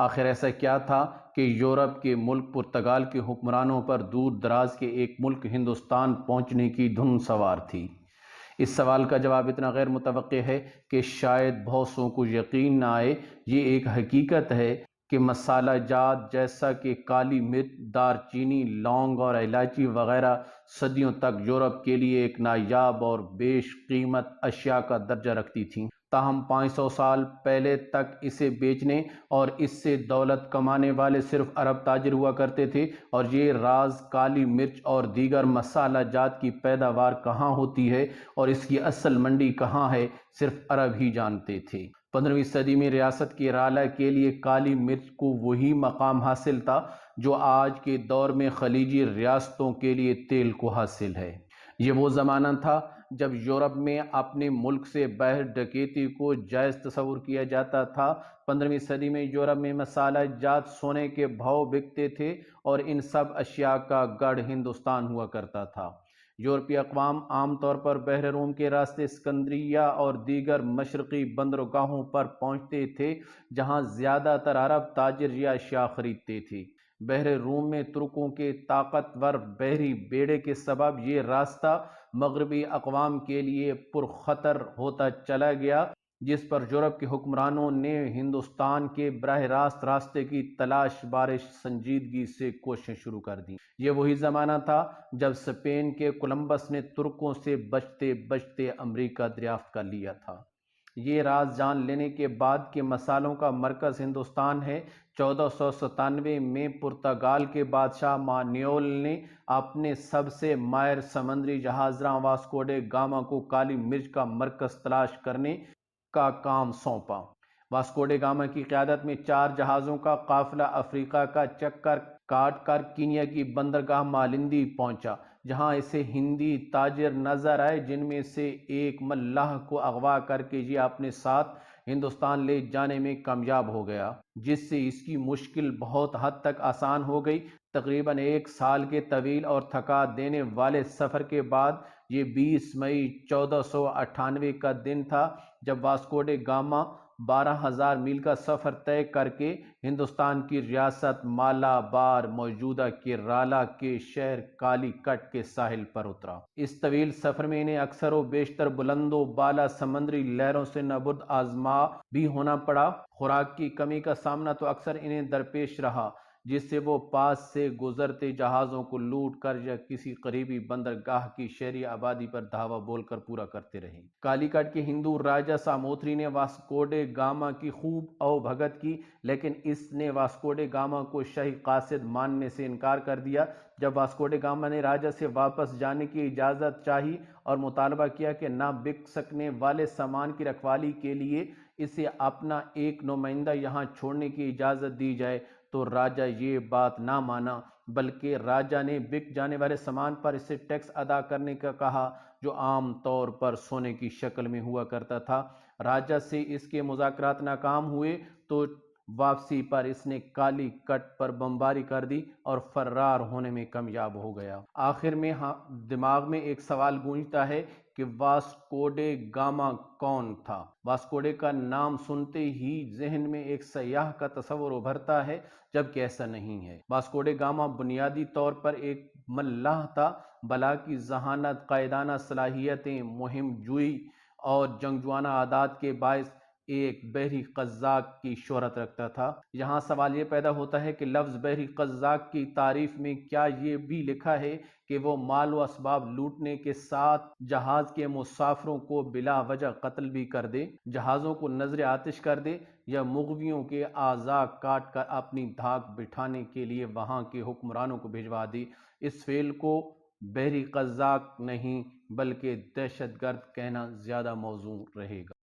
آخر ایسا کیا تھا کہ یورپ کے ملک پرتگال کے حکمرانوں پر دور دراز کے ایک ملک ہندوستان پہنچنے کی دھن سوار تھی؟ اس سوال کا جواب اتنا غیر متوقع ہے کہ شاید بہت سو کو یقین نہ آئے۔ یہ ایک حقیقت ہے کہ مسالہ جات جیسا کہ کالی مرچ، دار چینی، لونگ اور الائچی وغیرہ صدیوں تک یورپ کے لیے ایک نایاب اور بیش قیمت اشیاء کا درجہ رکھتی تھیں، تاہم 500 سال پہلے تک اسے بیچنے اور اس سے دولت کمانے والے صرف عرب تاجر ہوا کرتے تھے، اور یہ راز کالی مرچ اور دیگر مسالہ جات کی پیداوار کہاں ہوتی ہے اور اس کی اصل منڈی کہاں ہے، صرف عرب ہی جانتے تھے۔ 15ویں صدی میں ریاست کیرالہ کے لیے کالی مرچ کو وہی مقام حاصل تھا جو آج کے دور میں خلیجی ریاستوں کے لیے تیل کو حاصل ہے۔ یہ وہ زمانہ تھا جب یورپ میں اپنے ملک سے باہر ڈکیتی کو جائز تصور کیا جاتا تھا۔ 15ویں صدی میں یورپ میں مسالہ جات سونے کے بھاؤ بکتے تھے اور ان سب اشیاء کا گڑھ ہندوستان ہوا کرتا تھا۔ یورپی اقوام عام طور پر بحر روم کے راستے اسکندریہ اور دیگر مشرقی بندرگاہوں پر پہنچتے تھے، جہاں زیادہ تر عرب تاجر یہ اشیاء خریدتے تھے۔ بحر روم میں ترکوں کے طاقتور بحری بیڑے کے سبب یہ راستہ مغربی اقوام کے لیے پرخطر ہوتا چلا گیا، جس پر یورپ کے حکمرانوں نے ہندوستان کے براہ راست راستے کی تلاش بارش سنجیدگی سے کوششیں شروع کر دیں۔ یہ وہی زمانہ تھا جب اسپین کے کولمبس نے ترکوں سے بچتے بچتے امریکہ دریافت کر لیا تھا۔ یہ راز جان لینے کے بعد کہ مسالوں کا مرکز ہندوستان ہے، 1497 میں پرتگال کے بادشاہ مانویل نے اپنے سب سے ماہر سمندری جہاز راں واسکو ڈے گاما کو کالی مرچ کا مرکز تلاش کرنے کا کام سونپا۔ واسکو ڈے گاما کی قیادت میں 4 جہازوں کا قافلہ افریقہ کا چکر کاٹ کر کینیا کی بندرگاہ مالندی پہنچا، جہاں اسے ہندی تاجر نظر آئے، جن میں سے ایک ملاح کو اغوا کر کے یہ اپنے ساتھ ہندوستان لے جانے میں کامیاب ہو گیا، جس سے اس کی مشکل بہت حد تک آسان ہو گئی۔ تقریباً 1 سال کے طویل اور تھکا دینے والے سفر کے بعد یہ 20 مئی 1498 کا دن تھا جب واسکو ڈے گاما 12,000 میل کا سفر طے کر کے ہندوستان کی ریاست مالابار موجودہ کیرالہ کے شہر کالی کٹ کے ساحل پر اترا۔ اس طویل سفر میں انہیں اکثر و بیشتر بلند و بالا سمندری لہروں سے نبرد آزما بھی ہونا پڑا۔ خوراک کی کمی کا سامنا تو اکثر انہیں درپیش رہا، جس سے وہ پاس سے گزرتے جہازوں کو لوٹ کر یا کسی قریبی بندرگاہ کی شہری آبادی پر دھاوا بول کر پورا کرتے رہے۔ کالی کٹ کے ہندو راجا ساموتری نے واسکو ڈے گاما کی خوب او بھگت کی، لیکن اس نے واسکو ڈے گاما کو شاہی قاصد ماننے سے انکار کر دیا۔ جب واسکو ڈے گاما نے راجا سے واپس جانے کی اجازت چاہی اور مطالبہ کیا کہ نہ بک سکنے والے سامان کی رکھوالی کے لیے اسے اپنا ایک نمائندہ یہاں چھوڑنے کی اجازت دی جائے، تو راجا یہ بات نہ مانا، بلکہ راجا نے بک جانے والے سامان پر اسے ٹیکس ادا کرنے کا کہا، جو عام طور پر سونے کی شکل میں ہوا کرتا تھا۔ راجا سے اس کے مذاکرات ناکام ہوئے تو واپسی پر اس نے کالی کٹ پر بمباری کر دی اور فرار ہونے میں کامیاب ہو گیا۔ آخر میں دماغ میں ایک سوال گونجتا ہے کہ واسکو ڈے گاما کون تھا؟ واسکو ڈے کا نام سنتے ہی ذہن میں ایک سیاح کا تصور ابھرتا ہے، جبکہ ایسا نہیں ہے۔ واسکو ڈے گاما بنیادی طور پر ایک ملاح تھا۔ بلا کی ذہانت، قائدانہ صلاحیتیں، مہم جوئی اور جنگجوانہ عادات کے باعث ایک بحری قزاق کی شہرت رکھتا تھا۔ یہاں سوال یہ پیدا ہوتا ہے کہ لفظ بحری قزاق کی تعریف میں کیا یہ بھی لکھا ہے کہ وہ مال و اسباب لوٹنے کے ساتھ جہاز کے مسافروں کو بلا وجہ قتل بھی کر دے، جہازوں کو نذر آتش کر دے، یا مغویوں کے اعضاء کاٹ کر اپنی دھاک بٹھانے کے لیے وہاں کے حکمرانوں کو بھجوا دے؟ اس فعل کو بحری قزاق نہیں بلکہ دہشت گرد کہنا زیادہ موزوں رہے گا۔